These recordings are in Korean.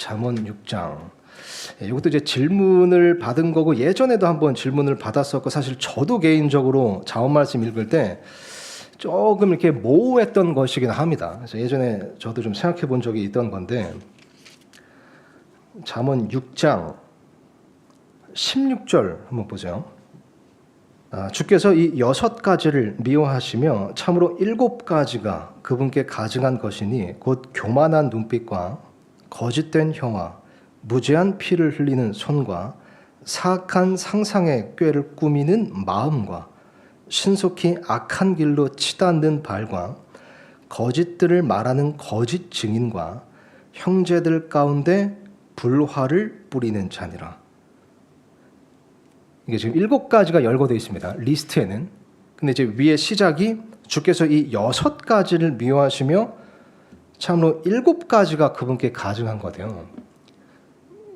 잠언 6장. 이것도 이제 질문을 받은 거고 예전에도 한번 질문을 받았었고 사실 저도 개인적으로 잠언 말씀 읽을 때 조금 이렇게 모호했던 것이긴 합니다. 그래서 예전에 저도 좀 생각해 본 적이 있던 건데 잠언 6장 16절 한번 보죠. 주께서 이 6가지를 미워하시며 참으로 7가지가 그분께 가증한 것이니 곧 교만한 눈빛과 거짓된 혀와 무죄한 피를 흘리는 손과 사악한 상상의 꾀를 꾸미는 마음과 신속히 악한 길로 치닫는 발과 거짓들을 말하는 거짓 증인과 형제들 가운데 불화를 뿌리는 자니라. 이게 지금 7가지가 열거되어 있습니다. 리스트에는. 근데 이제 위에 시작이 주께서 이 6가지를 미워하시며 참으로 7가지가 그분께 가증한 거대요.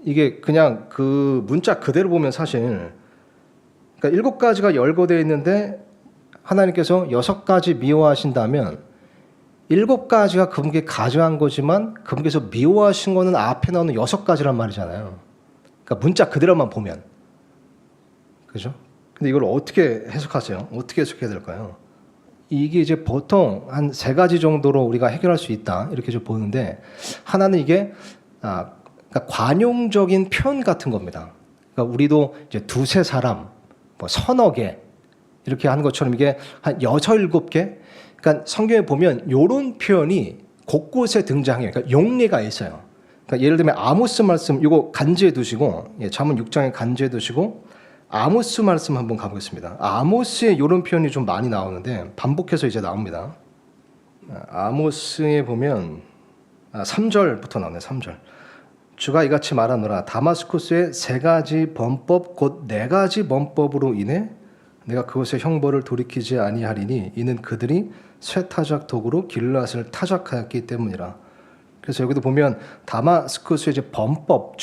이게 그냥 그 문자 그대로 보면 사실 그러니까 7가지가 열거되어 있는데 하나님께서 6가지 미워하신다면 7가지가 그분께 가증한 거지만 그분께서 미워하신 거는 앞에 나오는 6가지란 말이잖아요. 그러니까 문자 그대로만 보면. 그죠? 근데 이걸 어떻게 해석하세요? 어떻게 해석해야 될까요? 이게 이제 보통 한 3가지 정도로 우리가 해결할 수 있다 이렇게 좀 보는데 하나는 이게 그러니까 관용적인 표현 같은 겁니다. 그러니까 우리도 이제 2-3사람, 뭐 서너 개 이렇게 하는 것처럼 이게 한 6-7개. 그러니까 성경에 보면 이런 표현이 곳곳에 등장해요. 그러니까 용례가 있어요. 그러니까 예를 들면 아모스 말씀 이거 간지해 두시고 잠언 6장에 간지해 두시고 아모스 말씀 한번 가보겠습니다. 아모스에 이런 표현이 좀 많이 나오는데 반복해서 이제 나옵니다. 아모스에 보면 3절부터 나오네. 3절. 주가 이같이 말하노라. 다마스쿠스의 3가지 범법 곧 4가지 범법으로 인해 내가 그것의 형벌을 돌이키지 아니하리니 이는 그들이 쇠타작 도구로 길앗을 타작하였기 때문이라. 그래서 여기도 보면 다마스쿠스의 이제 범법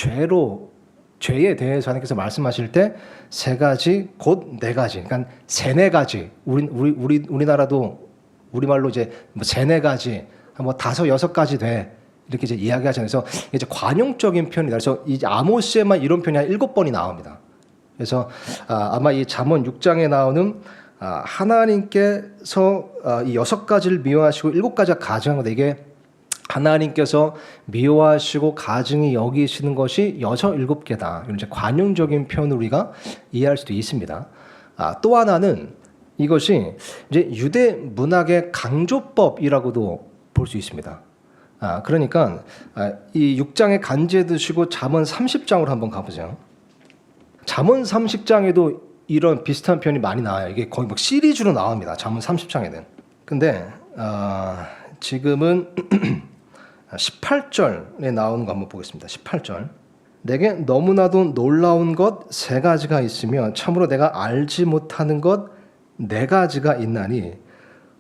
죄에 대해서 하나님께서 말씀하실 때 3가지 곧 4가지, 그러니까 3-4가지. 우리나라도 우리말로 이제 뭐 3-4가지, 뭐 5-6가지 돼 이렇게 이제 이야기하잖아요. 그래서 이제 관용적인 표현이다. 그래서 이 아모스에만 이런 표현이 한 7번이 나옵니다. 그래서 아마 이 잠언 6장에 나오는 하나님께서 이 6가지를 미워하시고 7가지가 가증한 건데 이게 하나님께서 미워하시고 가증히 여기시는 것이 6-7개다. 이런 이제 관용적인 표현으로 우리가 이해할 수도 있습니다. 또 하나는 이것이 이제 유대 문학의 강조법이라고도 볼 수 있습니다. 그러니까 이 6장에 간지해 두시고 잠언 30장으로 한번 가보죠. 잠언 30장에도 이런 비슷한 표현이 많이 나와요. 이게 거의 막 시리즈로 나옵니다. 잠언 30장에는. 근데 지금은 18절에 나오는 거 한번 보겠습니다. 18절. 내게 너무나도 놀라운 것 3가지가 있으며 참으로 내가 알지 못하는 것 4가지가 있나니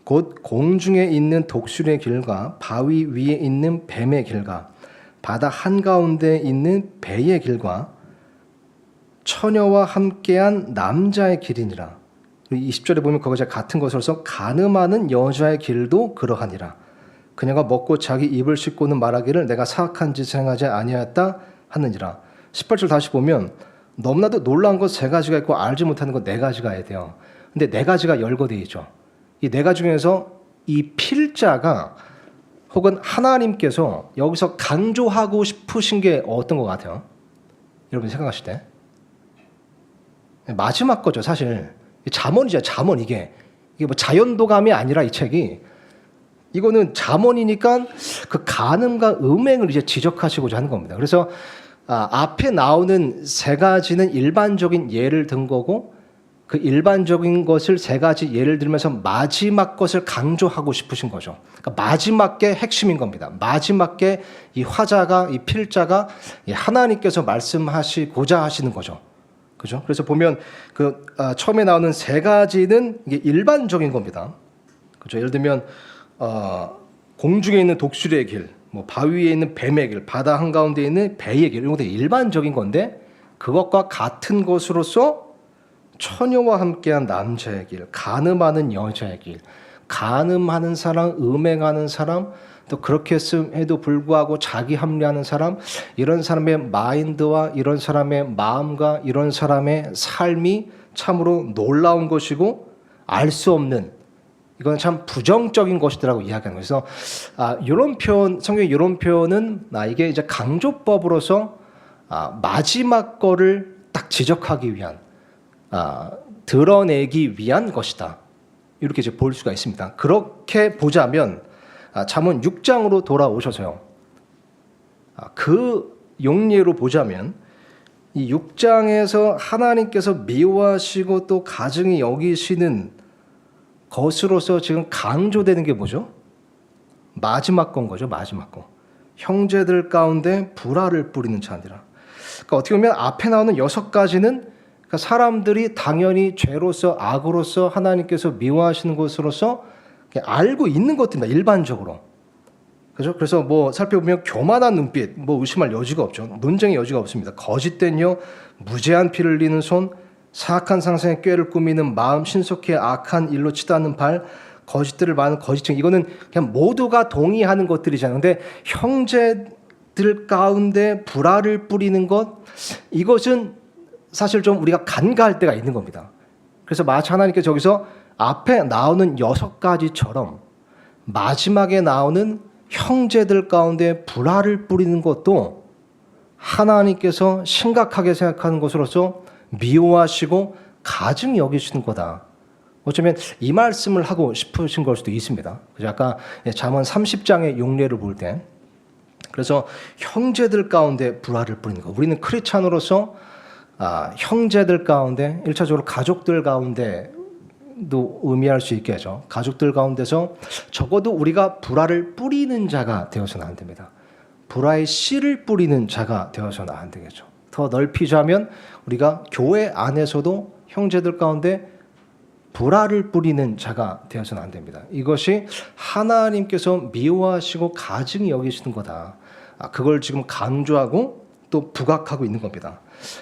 곧 공중에 있는 독수리의 길과 바위 위에 있는 뱀의 길과 바다 한가운데 있는 배의 길과 처녀와 함께한 남자의 길이니라. 20절에 보면 거기서 같은 것을 써 간음하는 여자의 길도 그러하니라. 그녀가 먹고 자기 입을 씻고는 말하기를 내가 사악한 짓을 행하지 아니하였다 하느니라. 18절 다시 보면 너무나도 놀라운 것 3가지가 있고 알지 못하는 것 4가지가 돼요. 근데 4가지가 열거되어 있죠. 이 4가지 중에서 이 필자가 혹은 하나님께서 여기서 강조하고 싶으신 게 어떤 것 같아요? 여러분 생각하실 때? 마지막 거죠. 사실 잠언이죠. 잠언 이게 뭐 자연도감이 아니라 이 책이 이거는 잠언이니까 그 간음과 음행을 이제 지적하시고자 하는 겁니다. 그래서 앞에 나오는 3가지는 일반적인 예를 든 거고 그 일반적인 것을 3가지 예를 들면서 마지막 것을 강조하고 싶으신 거죠. 그러니까 마지막 게 핵심인 겁니다. 마지막 게 이 화자가 이 필자가 하나님께서 말씀하시고자 하시는 거죠. 그죠? 그래서 보면 그 처음에 나오는 3가지는 이게 일반적인 겁니다. 그죠? 예를 들면 공중에 있는 독수리의 길, 뭐 바위 위에 있는 뱀의 길, 바다 한가운데 있는 배의 길 이런 것도 일반적인 건데 그것과 같은 것으로서 처녀와 함께한 남자의 길, 간음하는 여자의 길, 간음하는 사람, 음행하는 사람, 또 그렇게 해도 불구하고 자기 합리하는 사람, 이런 사람의 마인드와 이런 사람의 마음과 이런 사람의 삶이 참으로 놀라운 것이고 알 수 없는, 이건 참 부정적인 것이더라고 이야기하는 거예요. 그래서 이런 표현, 성경의 이런 표현은 이게 이제 강조법으로서 마지막 거를 딱 지적하기 위한, 드러내기 위한 것이다. 이렇게 이제 볼 수가 있습니다. 그렇게 보자면 잠언 6장으로 돌아오셔서요. 그 용례로 보자면 이 6장에서 하나님께서 미워하시고 또 가증히 여기시는 것으로서 지금 강조되는 게 뭐죠? 마지막 건 거죠. 마지막 거. 형제들 가운데 불화를 뿌리는 자니라. 그러니까 어떻게 보면 앞에 나오는 6가지는 그러니까 사람들이 당연히 죄로서 악으로서 하나님께서 미워하시는 것으로서 알고 있는 것들입니다. 일반적으로. 그죠? 그래서 뭐 살펴보면 교만한 눈빛, 뭐 의심할 여지가 없죠. 논쟁의 여지가 없습니다. 거짓된 여, 무죄한 피를 흘리는 손, 사악한 상상의 꾀를 꾸미는 마음, 신속히 악한 일로 치닫는 발, 거짓들을 말하는 거짓증. 이거는 그냥 모두가 동의하는 것들이잖아요. 근데 형제들 가운데 불화를 뿌리는 것, 이것은 사실 좀 우리가 간과할 때가 있는 겁니다. 그래서 마치 하나님께서 저기서 앞에 나오는 6가지처럼 마지막에 나오는 형제들 가운데 불화를 뿌리는 것도 하나님께서 심각하게 생각하는 것으로서 미워하시고 가증히 여기시는 거다. 어쩌면 이 말씀을 하고 싶으신 걸 수도 있습니다. 그래서 아까 잠언 30장의 용례를 볼 때, 그래서 형제들 가운데 불화를 뿌리는 것, 우리는 크리스찬으로서 형제들 가운데, 1차적으로 가족들 가운데도 의미할 수 있게 하죠. 가족들 가운데서 적어도 우리가 불화를 뿌리는 자가 되어서는 안 됩니다. 불화의 씨를 뿌리는 자가 되어서는 안 되겠죠. 더 넓히 자면 우리가 교회 안에서도 형제들 가운데 불화를 뿌리는 자가 되어서는 안 됩니다. 이것이 하나님께서 미워하시고 가증히 여기시는 거다. 그걸 지금 강조하고 또 부각하고 있는 겁니다.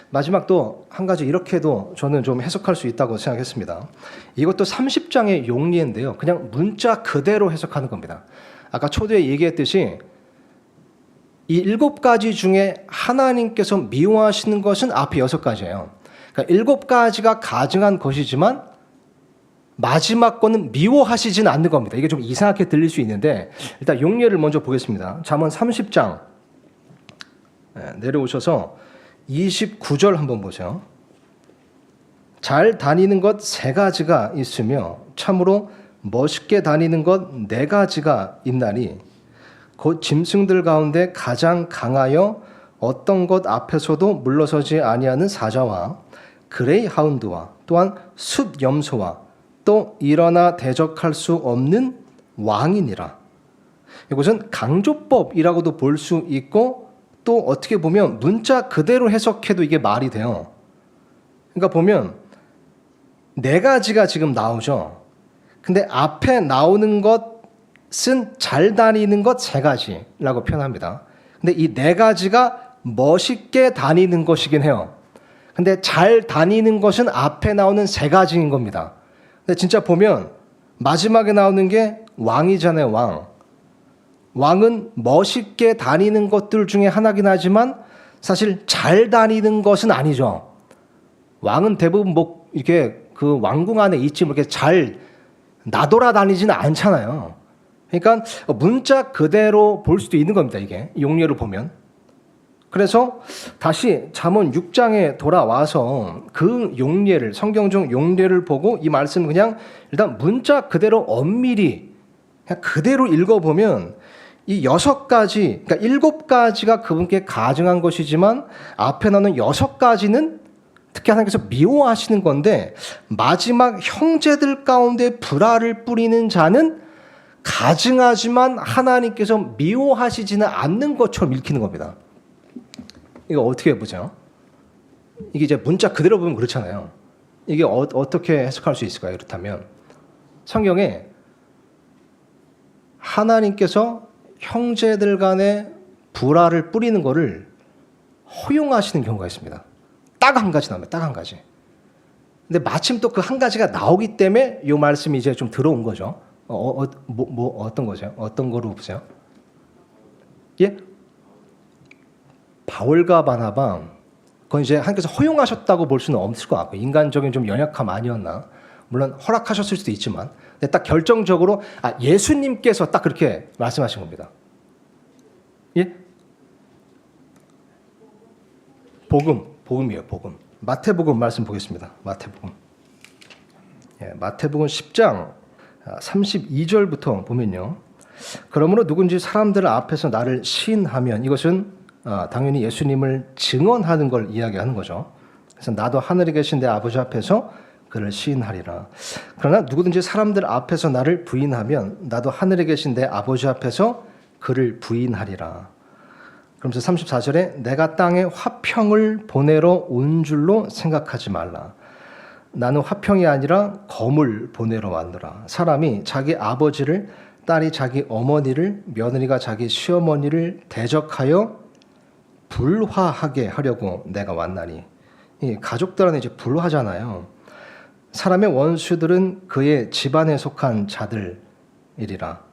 마지막 또 한 가지 이렇게도 저는 좀 해석할 수 있다고 생각했습니다. 이것도 30장의 용례인데요. 그냥 문자 그대로 해석하는 겁니다. 아까 초대에 얘기했듯이 이 7가지 중에 하나님께서 미워하시는 것은 앞에 6가지예요. 그러니까 7가지가 가증한 것이지만 마지막 거는 미워하시진 않는 겁니다. 이게 좀 이상하게 들릴 수 있는데 일단 용례를 먼저 보겠습니다. 잠언 30장 내려오셔서 29절 한번 보세요. 잘 다니는 것 3가지가 있으며 참으로 멋있게 다니는 것 4가지가 있나니 곧 짐승들 가운데 가장 강하여 어떤 것 앞에서도 물러서지 아니하는 사자와 그레이 하운드와 또한 숲 염소와 또 일어나 대적할 수 없는 왕이니라. 이것은 강조법이라고도 볼 수 있고 또 어떻게 보면 문자 그대로 해석해도 이게 말이 돼요. 그러니까 보면 4가지가 지금 나오죠. 근데 앞에 나오는 것은 잘 다니는 것 3가지라고 표현합니다. 근데 이 4가지가 멋있게 다니는 것이긴 해요. 근데 잘 다니는 것은 앞에 나오는 3가지인 겁니다. 근데 진짜 보면 마지막에 나오는 게 왕이잖아요. 왕은 멋있게 다니는 것들 중에 하나긴 하지만 사실 잘 다니는 것은 아니죠. 왕은 대부분 뭐 이렇게 그 왕궁 안에 있지 뭐 이렇게 잘 나돌아다니지는 않잖아요. 그러니까 문자 그대로 볼 수도 있는 겁니다. 이게 용례를 보면. 그래서 다시 잠언 6장에 돌아와서 그 용례를, 성경 중 용례를 보고 이 말씀을 그냥 일단 문자 그대로 엄밀히 그냥 그대로 읽어보면 이 6가지, 그러니까 7가지가 그분께 가증한 것이지만 앞에 나오는 6가지는 특히 하나님께서 미워하시는 건데 마지막 형제들 가운데 불화를 뿌리는 자는 가증하지만 하나님께서 미워하시지는 않는 것처럼 읽히는 겁니다. 이거 어떻게 보죠? 이게 이제 문자 그대로 보면 그렇잖아요. 이게 어떻게 해석할 수 있을까요? 그렇다면 성경에 하나님께서 형제들 간에 불화를 뿌리는 것을 허용하시는 경우가 있습니다. 딱 한 가지 나옵니다. 딱 한 가지. 근데 마침 또 그 한 가지가 나오기 때문에 이 말씀이 이제 좀 들어온 거죠. 어떤 거죠? 어떤 거로 보세요? 예? 바울과 바나바 그건 이제 하나님께서 허용하셨다고 볼 수는 없을 것 같고 인간적인 좀 연약함 아니었나. 물론 허락하셨을 수도 있지만 근데 딱 결정적으로 예수님께서 딱 그렇게 말씀하신 겁니다. 예? 복음이에요. 복음. 마태복음 말씀 보겠습니다. 마태복음. 예, 마태복음 10장 32절부터 보면요. 그러므로 누군지 사람들 앞에서 나를 시인하면 이것은 당연히 예수님을 증언하는 걸 이야기하는 거죠. 그래서 나도 하늘에 계신 내 아버지 앞에서 그를 시인하리라. 그러나 누구든지 사람들 앞에서 나를 부인하면 나도 하늘에 계신 내 아버지 앞에서 그를 부인하리라. 그러면서 34절에 내가 땅에 화평을 보내러 온 줄로 생각하지 말라. 나는 화평이 아니라 검을 보내러 왔노라. 사람이 자기 아버지를, 딸이 자기 어머니를, 며느리가 자기 시어머니를 대적하여 불화하게 하려고 내가 왔나니. 이 가족들은 이제 불화잖아요. 사람의 원수들은 그의 집안에 속한 자들이리라.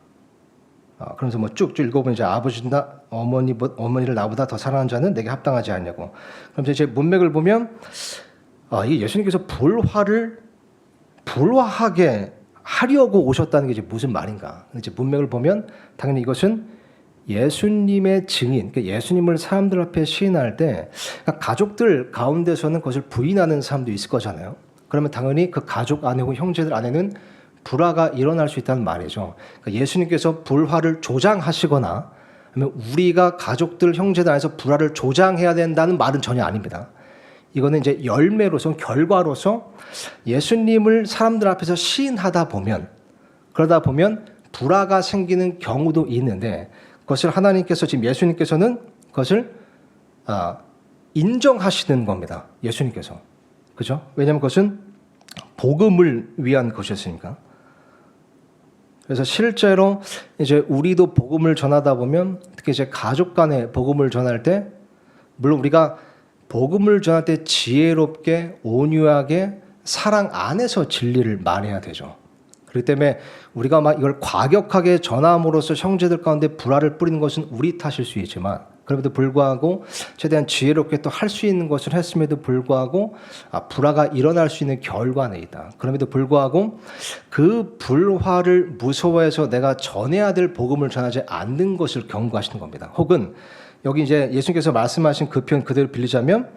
그러면서 뭐 쭉 읽어보면 이제 아버지나 어머니를 나보다 더 사랑하는 자는 내게 합당하지 않냐고. 그럼 이제 문맥을 보면 이 예수님께서 불화하게 하려고 오셨다는 게 이제 무슨 말인가? 이제 문맥을 보면 당연히 이것은 예수님의 증인, 그러니까 예수님을 사람들 앞에 시인할 때 그러니까 가족들 가운데서는 그것을 부인하는 사람도 있을 거잖아요. 그러면 당연히 그 가족 안에 혹은 형제들 안에는 불화가 일어날 수 있다는 말이죠. 그러니까 예수님께서 불화를 조장하시거나 아니면 우리가 가족들 형제들 안에서 불화를 조장해야 된다는 말은 전혀 아닙니다. 이거는 이제 열매로서 결과로서 예수님을 사람들 앞에서 시인하다 보면 그러다 보면 불화가 생기는 경우도 있는데 그것을 하나님께서 지금 예수님께서는 그것을 인정하시는 겁니다. 예수님께서. 그죠? 왜냐하면 그것은 복음을 위한 것이었으니까. 그래서 실제로 이제 우리도 복음을 전하다 보면 특히 이제 가족 간에 복음을 전할 때 물론 우리가 복음을 전할 때 지혜롭게 온유하게 사랑 안에서 진리를 말해야 되죠. 그렇기 때문에 우리가 막 이걸 과격하게 전함으로써 형제들 가운데 불화를 뿌리는 것은 우리 탓일 수 있지만 그럼에도 불구하고 최대한 지혜롭게 또 할 수 있는 것을 했음에도 불구하고 불화가 일어날 수 있는 결과는 있다. 그럼에도 불구하고 그 불화를 무서워해서 내가 전해야 될 복음을 전하지 않는 것을 경고하시는 겁니다. 혹은 여기 이제 예수님께서 말씀하신 그 표현 그대로 빌리자면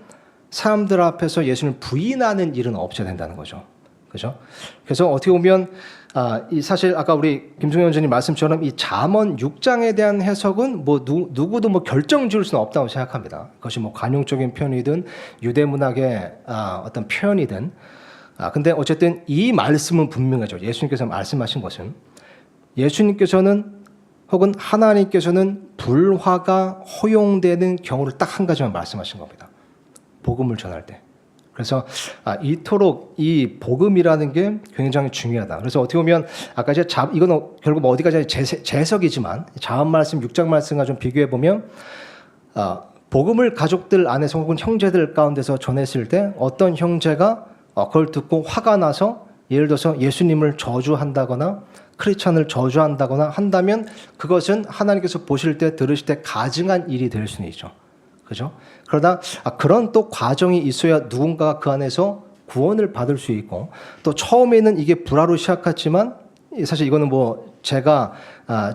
사람들 앞에서 예수님을 부인하는 일은 없어야 된다는 거죠. 그죠? 그래서 어떻게 보면 이 사실 아까 우리 김종현 원장님 말씀처럼 이 잠언 6장에 대한 해석은 뭐 누구도 뭐 결정 지을 수는 없다고 생각합니다. 그것이 뭐 관용적인 표현이든 유대 문학의 어떤 표현이든 근데 어쨌든 이 말씀은 분명하죠. 예수님께서 말씀하신 것은 예수님께서는 혹은 하나님께서는 불화가 허용되는 경우를 딱 한 가지만 말씀하신 겁니다. 복음을 전할 때. 그래서 이토록 이 복음이라는 게 굉장히 중요하다. 그래서 어떻게 보면 아까 이제 이건 결국 뭐 어디까지 재석이지만 자언 말씀 6장 말씀과 좀 비교해 보면 복음을 가족들 안에서 혹은 형제들 가운데서 전했을 때 어떤 형제가 그걸 듣고 화가 나서 예를 들어서 예수님을 저주한다거나 크리스찬을 저주한다거나 한다면 그것은 하나님께서 보실 때 들으실 때 가증한 일이 될 수는 있죠. 그죠? 그러다 그런 또 과정이 있어야 누군가가 그 안에서 구원을 받을 수 있고 또 처음에는 이게 불화로 시작했지만 사실 이거는 뭐 제가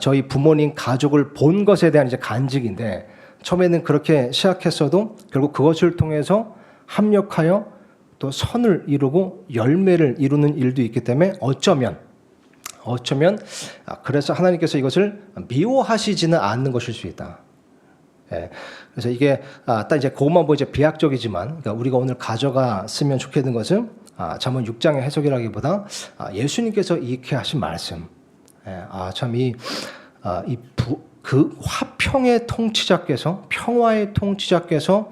저희 부모님 가족을 본 것에 대한 이제 간직인데 처음에는 그렇게 시작했어도 결국 그것을 통해서 합력하여 또 선을 이루고 열매를 이루는 일도 있기 때문에 어쩌면 그래서 하나님께서 이것을 미워하시지는 않는 것일 수 있다. 예. 그래서 이게 딱 이제 그것만 보면 이제 비약적이지만 그러니까 우리가 오늘 가져갔으면 좋겠는 것은 잠언 6장의 해석이라기보다 예수님께서 이렇게 하신 말씀. 예. 참 그 화평의 통치자께서 평화의 통치자께서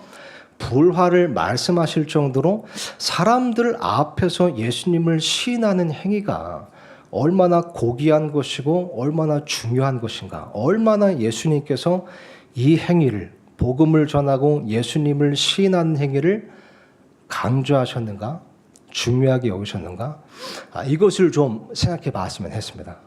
불화를 말씀하실 정도로 사람들 앞에서 예수님을 시인하는 행위가 얼마나 고귀한 것이고 얼마나 중요한 것인가. 얼마나 예수님께서 이 행위를 복음을 전하고 예수님을 시인하는 행위를 강조하셨는가 중요하게 여기셨는가 이것을 좀 생각해 봤으면 했습니다.